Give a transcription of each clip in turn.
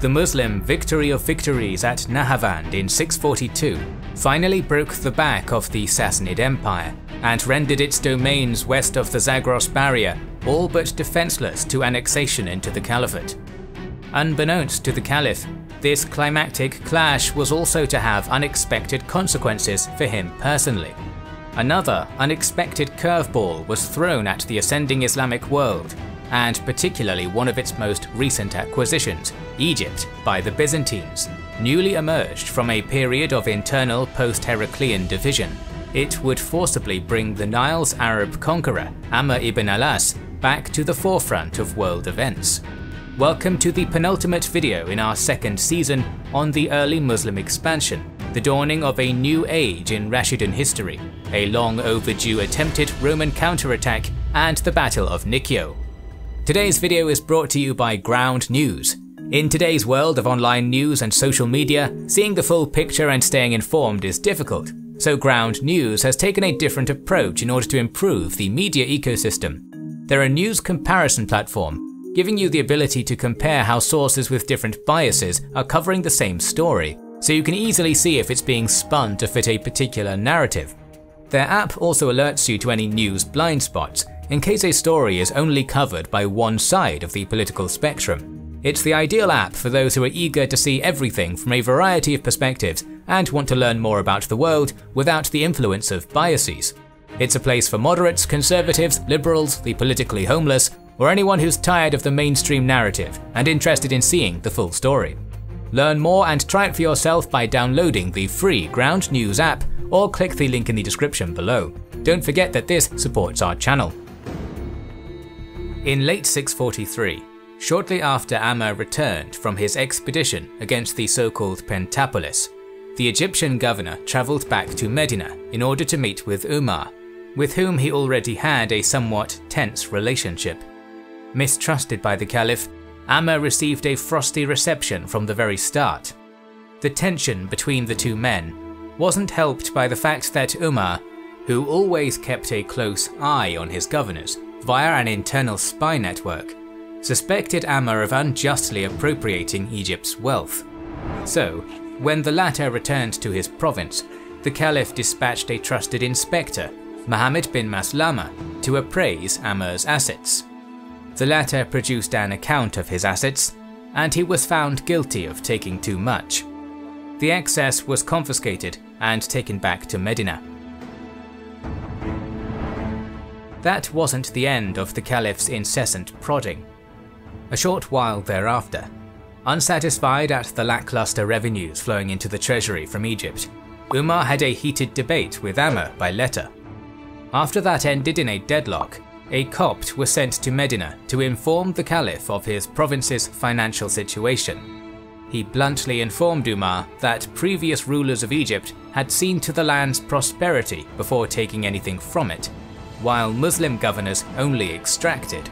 The Muslim victory of victories at Nahawand in 642 finally broke the back of the Sassanid Empire and rendered its domains west of the Zagros barrier all but defenseless to annexation into the Caliphate. Unbeknownst to the Caliph, this climactic clash was also to have unexpected consequences for him personally. Another unexpected curveball was thrown at the ascending Islamic world, and particularly one of its most recent acquisitions, Egypt, by the Byzantines. Newly emerged from a period of internal post-Heraclean division, it would forcibly bring the Nile's Arab conqueror, Amr ibn al-As, back to the forefront of world events. Welcome to the penultimate video in our second season on the early Muslim expansion, the dawning of a new age in Rashidun history, a long overdue attempted Roman counterattack, and the Battle of Nikiou. Today's video is brought to you by Ground News. In today's world of online news and social media, seeing the full picture and staying informed is difficult, so Ground News has taken a different approach in order to improve the media ecosystem. They're a news comparison platform, giving you the ability to compare how sources with different biases are covering the same story, so you can easily see if it's being spun to fit a particular narrative. Their app also alerts you to any news blind spots, in case a story is only covered by one side of the political spectrum. It's the ideal app for those who are eager to see everything from a variety of perspectives and want to learn more about the world without the influence of biases. It's a place for moderates, conservatives, liberals, the politically homeless, or anyone who's tired of the mainstream narrative and interested in seeing the full story. Learn more and try it for yourself by downloading the free Ground News app or click the link in the description below. Don't forget that this supports our channel. In late 643, shortly after Amr returned from his expedition against the so-called Pentapolis, the Egyptian governor travelled back to Medina in order to meet with Umar, with whom he already had a somewhat tense relationship. Mistrusted by the Caliph, Amr received a frosty reception from the very start. The tension between the two men wasn't helped by the fact that Umar, who always kept a close eye on his governors via an internal spy network, suspected Amr of unjustly appropriating Egypt's wealth. So, when the latter returned to his province, the Caliph dispatched a trusted inspector, Muhammad bin Maslama, to appraise Amr's assets. The latter produced an account of his assets, and he was found guilty of taking too much. The excess was confiscated and taken back to Medina. That wasn't the end of the Caliph's incessant prodding. A short while thereafter, unsatisfied at the lackluster revenues flowing into the treasury from Egypt, Umar had a heated debate with Amr by letter. After that ended in a deadlock, a Copt was sent to Medina to inform the Caliph of his province's financial situation. He bluntly informed Umar that previous rulers of Egypt had seen to the land's prosperity before taking anything from it, while Muslim governors only extracted.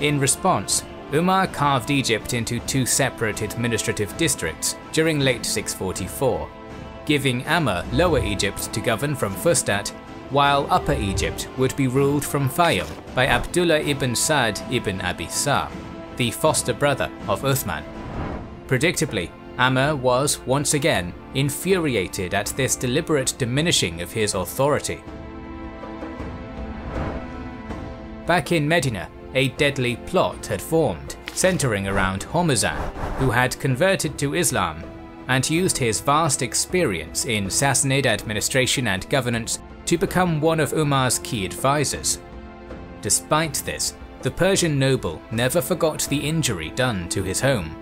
In response, Umar carved Egypt into two separate administrative districts during late 644, giving Amr Lower Egypt to govern from Fustat, while Upper Egypt would be ruled from Fayyum by Abdullah ibn Sa'd ibn Abi Sa, the foster brother of Uthman. Predictably, Amr was once again infuriated at this deliberate diminishing of his authority. Back in Medina, a deadly plot had formed, centering around Hormuzan, who had converted to Islam and used his vast experience in Sassanid administration and governance to become one of Umar's key advisors. Despite this, the Persian noble never forgot the injury done to his home.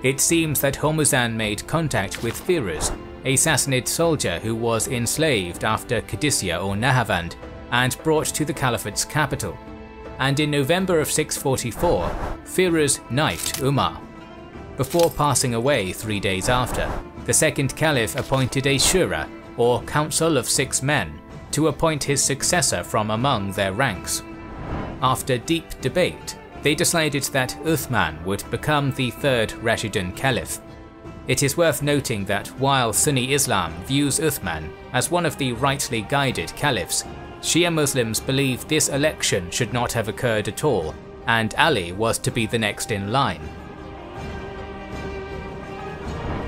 It seems that Hormuzan made contact with Firuz, a Sassanid soldier who was enslaved after al-qadisiyyah or Nahawand and brought to the Caliphate's capital, and in November of 644, Firuz knifed Umar. Before passing away 3 days after, the second Caliph appointed a shura, or council of 6 men, to appoint his successor from among their ranks. After deep debate, they decided that Uthman would become the third Rashidun Caliph. It is worth noting that while Sunni Islam views Uthman as one of the rightly guided caliphs, Shia Muslims believe this election should not have occurred at all, and Ali was to be the next in line.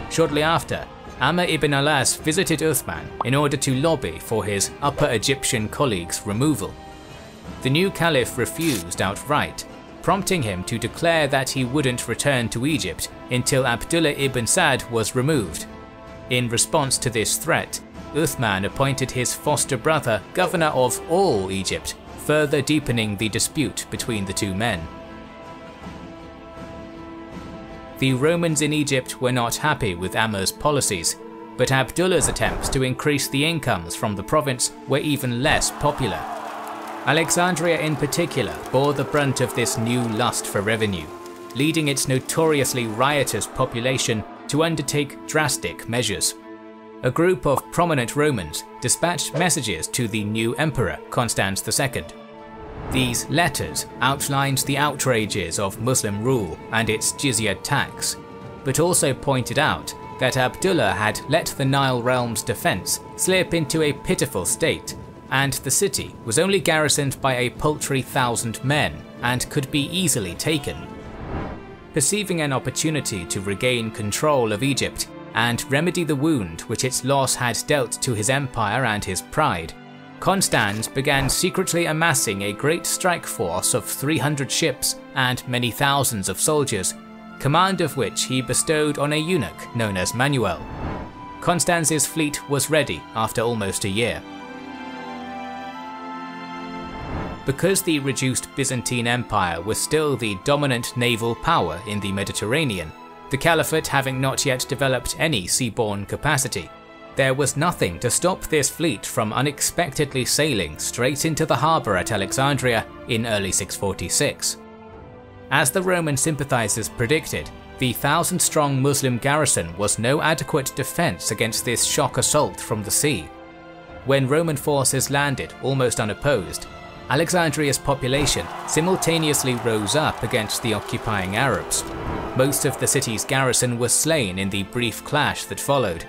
Shortly after, Amr ibn al-As visited Uthman in order to lobby for his Upper Egyptian colleague's removal. The new caliph refused outright, prompting him to declare that he wouldn't return to Egypt until Abdullah ibn Sa'd was removed. In response to this threat, Uthman appointed his foster brother governor of all Egypt, further deepening the dispute between the two men. The Romans in Egypt were not happy with Amr's policies, but Abdullah's attempts to increase the incomes from the province were even less popular. Alexandria in particular bore the brunt of this new lust for revenue, leading its notoriously riotous population to undertake drastic measures. A group of prominent Romans dispatched messages to the new emperor, Constans II. These letters outlined the outrages of Muslim rule and its jizya tax, but also pointed out that Abdullah had let the Nile realm's defense slip into a pitiful state, and the city was only garrisoned by a paltry 1,000 men and could be easily taken. Perceiving an opportunity to regain control of Egypt and remedy the wound which its loss had dealt to his empire and his pride, Constans began secretly amassing a great strike force of 300 ships and many thousands of soldiers, command of which he bestowed on a eunuch known as Manuel. Constans's fleet was ready after almost a year. Because the reduced Byzantine Empire was still the dominant naval power in the Mediterranean, the Caliphate having not yet developed any seaborne capacity, there was nothing to stop this fleet from unexpectedly sailing straight into the harbour at Alexandria in early 646. As the Roman sympathizers predicted, the 1,000-strong Muslim garrison was no adequate defense against this shock assault from the sea. When Roman forces landed almost unopposed, Alexandria's population simultaneously rose up against the occupying Arabs. Most of the city's garrison was slain in the brief clash that followed.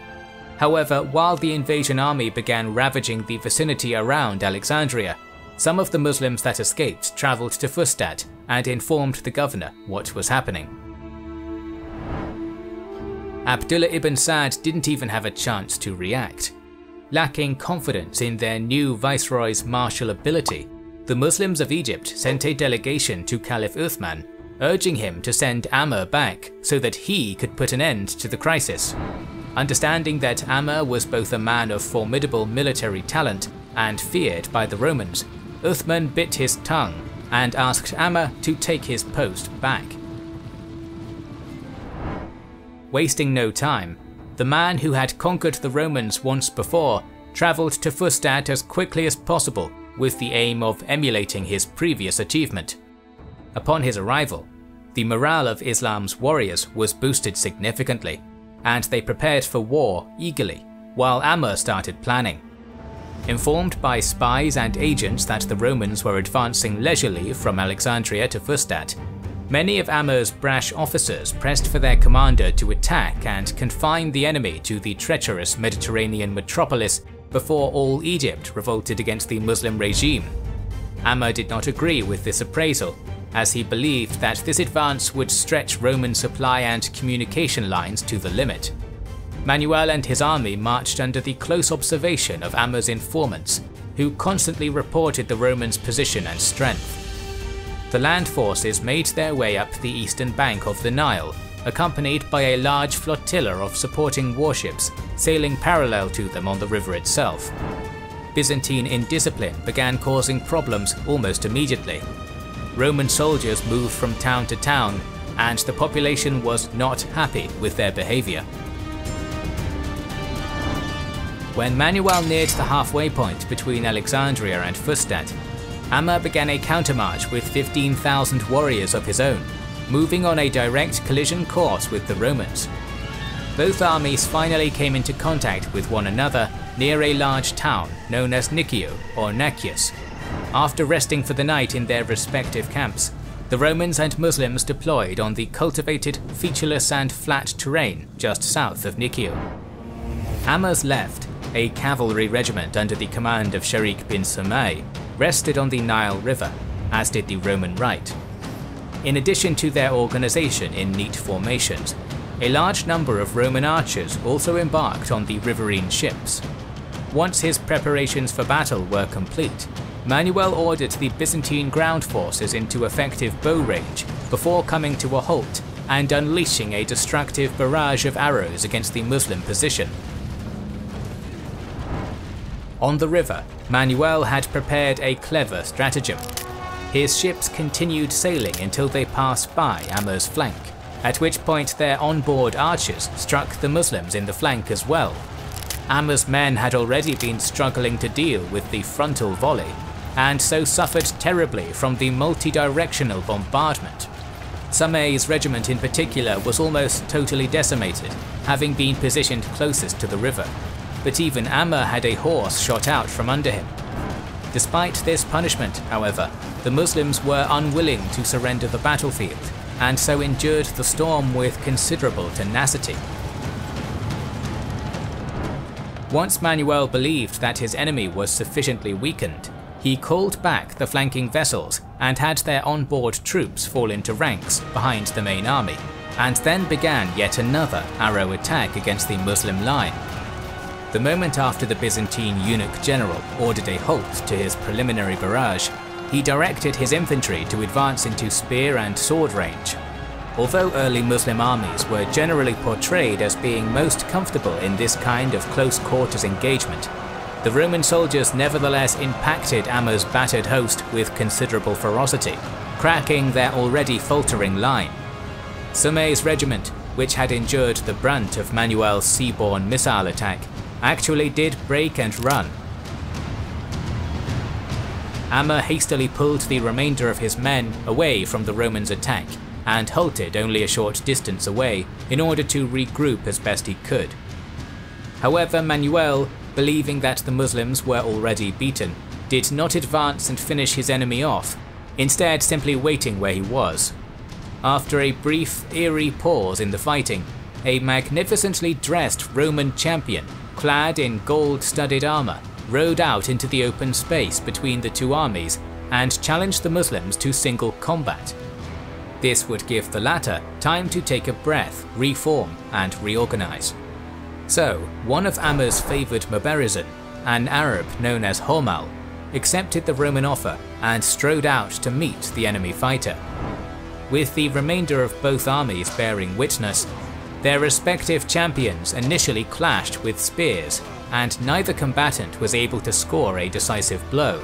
However, while the invasion army began ravaging the vicinity around Alexandria, some of the Muslims that escaped travelled to Fustat and informed the governor what was happening. Abdullah ibn Sa'd didn't even have a chance to react. Lacking confidence in their new viceroy's martial ability, the Muslims of Egypt sent a delegation to Caliph Uthman, urging him to send Amr back so that he could put an end to the crisis. Understanding that Amr was both a man of formidable military talent and feared by the Romans, Uthman bit his tongue and asked Amr to take his post back. Wasting no time, the man who had conquered the Romans once before travelled to Fustat as quickly as possible with the aim of emulating his previous achievement. Upon his arrival, the morale of Islam's warriors was boosted significantly, and they prepared for war eagerly, while Amr started planning. Informed by spies and agents that the Romans were advancing leisurely from Alexandria to Fustat, many of Amr's brash officers pressed for their commander to attack and confine the enemy to the treacherous Mediterranean metropolis before all Egypt revolted against the Muslim regime. Amr did not agree with this appraisal, as he believed that this advance would stretch Roman supply and communication lines to the limit. Manuel and his army marched under the close observation of Amr's informants, who constantly reported the Romans' position and strength. The land forces made their way up the eastern bank of the Nile, accompanied by a large flotilla of supporting warships sailing parallel to them on the river itself. Byzantine indiscipline began causing problems almost immediately. Roman soldiers moved from town to town, and the population was not happy with their behaviour. When Manuel neared the halfway point between Alexandria and Fustat, Amr began a countermarch with 15,000 warriors of his own, moving on a direct collision course with the Romans. Both armies finally came into contact with one another near a large town known as Nikiou or Nakios. After resting for the night in their respective camps, the Romans and Muslims deployed on the cultivated, featureless and flat terrain just south of Nikiou. Amr's left, a cavalry regiment under the command of Sharik bin Sumay, rested on the Nile River, as did the Roman right. In addition to their organisation in neat formations, A large number of Roman archers also embarked on the riverine ships. Once his preparations for battle were complete, Manuel ordered the Byzantine ground forces into effective bow range before coming to a halt and unleashing a destructive barrage of arrows against the Muslim position. On the river, Manuel had prepared a clever stratagem. His ships continued sailing until they passed by Amr's flank, at which point their onboard archers struck the Muslims in the flank as well. Amr's men had already been struggling to deal with the frontal volley, and so suffered terribly from the multi-directional bombardment. Samay's regiment in particular was almost totally decimated, having been positioned closest to the river, but even Amr had a horse shot out from under him. Despite this punishment, however, the Muslims were unwilling to surrender the battlefield, and so endured the storm with considerable tenacity. Once Manuel believed that his enemy was sufficiently weakened, he called back the flanking vessels and had their onboard troops fall into ranks behind the main army, and then began yet another arrow attack against the Muslim line. The moment after the Byzantine eunuch general ordered a halt to his preliminary barrage, he directed his infantry to advance into spear and sword range. Although early Muslim armies were generally portrayed as being most comfortable in this kind of close quarters engagement, the Roman soldiers nevertheless impacted Amr's battered host with considerable ferocity, cracking their already faltering line. Samay's regiment, which had endured the brunt of Manuel's seaborne missile attack, actually did break and run. Amr hastily pulled the remainder of his men away from the Romans' attack and halted only a short distance away in order to regroup as best he could. However, Manuel, believing that the Muslims were already beaten, did not advance and finish his enemy off, instead simply waiting where he was. After a brief, eerie pause in the fighting, a magnificently dressed Roman champion, clad in gold-studded armor, rode out into the open space between the two armies and challenged the Muslims to single combat. This would give the latter time to take a breath, reform, and reorganize. So, one of Amr's favoured Mubarizan, an Arab known as Hormal, accepted the Roman offer and strode out to meet the enemy fighter. With the remainder of both armies bearing witness, their respective champions initially clashed with spears, and neither combatant was able to score a decisive blow.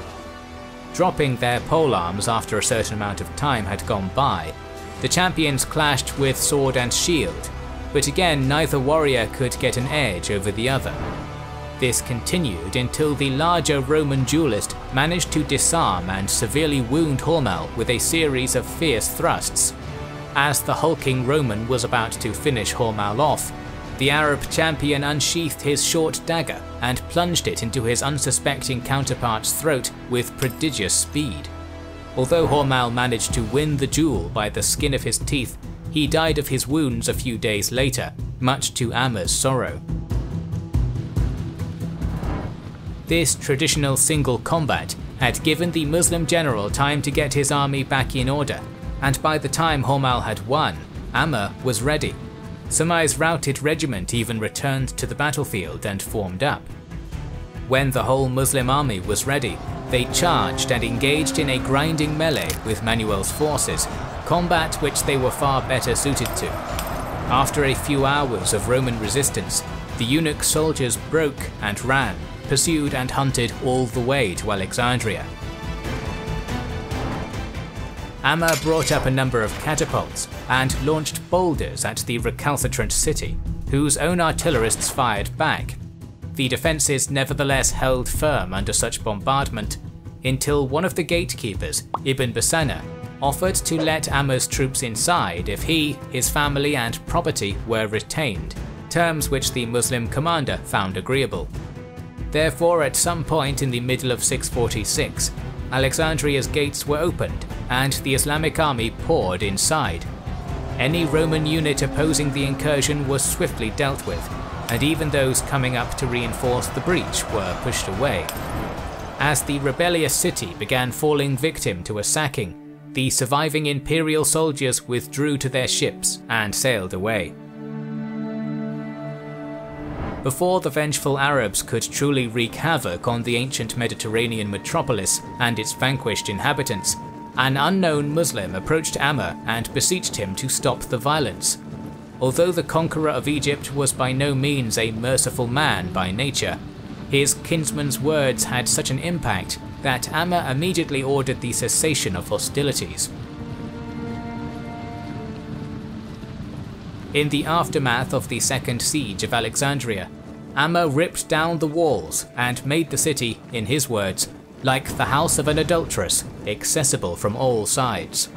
Dropping their polearms after a certain amount of time had gone by, the champions clashed with sword and shield, but again neither warrior could get an edge over the other. This continued until the larger Roman duelist managed to disarm and severely wound Hormal with a series of fierce thrusts. As the hulking Roman was about to finish Hormal off, the Arab champion unsheathed his short dagger and plunged it into his unsuspecting counterpart's throat with prodigious speed. Although Hormal managed to win the duel by the skin of his teeth, he died of his wounds a few days later, much to Amr's sorrow. This traditional single combat had given the Muslim general time to get his army back in order, and by the time Hormal had won, Amr was ready. Samay's routed regiment even returned to the battlefield and formed up. When the whole Muslim army was ready, they charged and engaged in a grinding melee with Manuel's forces, combat which they were far better suited to. After a few hours of Roman resistance, the eunuch soldiers broke and ran, pursued and hunted all the way to Alexandria. Amr brought up a number of catapults and launched boulders at the recalcitrant city, whose own artillerists fired back. The defences nevertheless held firm under such bombardment until one of the gatekeepers, Ibn Basana, offered to let Amr's troops inside if he, his family and property were retained, terms which the Muslim commander found agreeable. Therefore, at some point in the middle of 646, Alexandria's gates were opened and the Islamic army poured inside. Any Roman unit opposing the incursion was swiftly dealt with, and even those coming up to reinforce the breach were pushed away. As the rebellious city began falling victim to a sacking, the surviving imperial soldiers withdrew to their ships and sailed away. Before the vengeful Arabs could truly wreak havoc on the ancient Mediterranean metropolis and its vanquished inhabitants, an unknown Muslim approached Amr and beseeched him to stop the violence. Although the conqueror of Egypt was by no means a merciful man by nature, his kinsman's words had such an impact that Amr immediately ordered the cessation of hostilities. In the aftermath of the Second Siege of Alexandria, Amr ripped down the walls and made the city, in his words, like the house of an adulteress, accessible from all sides.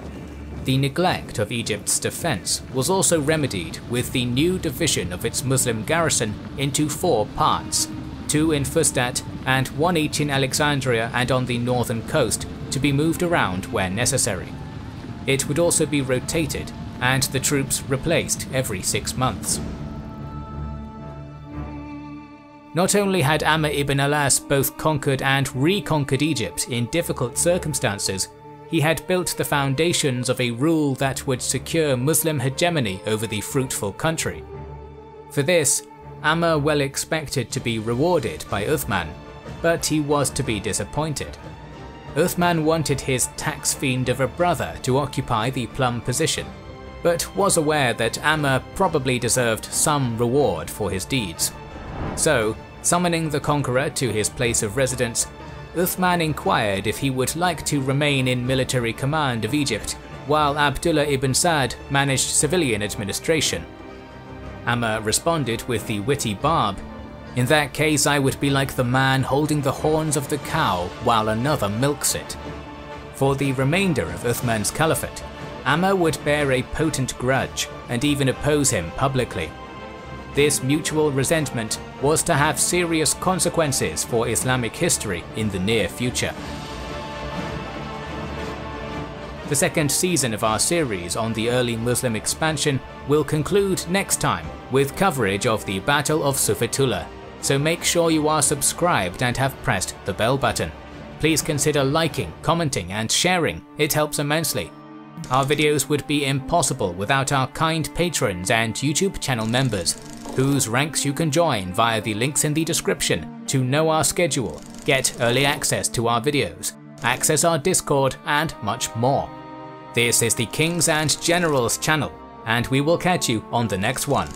The neglect of Egypt's defense was also remedied with the new division of its Muslim garrison into 4 parts, 2 in Fustat and 1 each in Alexandria and on the northern coast, to be moved around where necessary. It would also be rotated and the troops replaced every 6 months. Not only had Amr ibn al-As both conquered and reconquered Egypt in difficult circumstances, he had built the foundations of a rule that would secure Muslim hegemony over the fruitful country. For this, Amr well expected to be rewarded by Uthman, but he was to be disappointed. Uthman wanted his tax fiend of a brother to occupy the plum position, but was aware that Amr probably deserved some reward for his deeds. So, summoning the conqueror to his place of residence, Uthman inquired if he would like to remain in military command of Egypt, while Abdullah ibn Sa'd managed civilian administration. Amr responded with the witty barb, "In that case I would be like the man holding the horns of the cow while another milks it." For the remainder of Uthman's caliphate, Amr would bear a potent grudge and even oppose him publicly. This mutual resentment was to have serious consequences for Islamic history in the near future. The second season of our series on the early Muslim expansion will conclude next time with coverage of the Battle of Sufetullah, so make sure you are subscribed and have pressed the bell button. Please consider liking, commenting and sharing, it helps immensely. Our videos would be impossible without our kind patrons and YouTube channel members, whose ranks you can join via the links in the description to know our schedule, get early access to our videos, access our Discord and much more. This is the Kings and Generals channel, and we will catch you on the next one.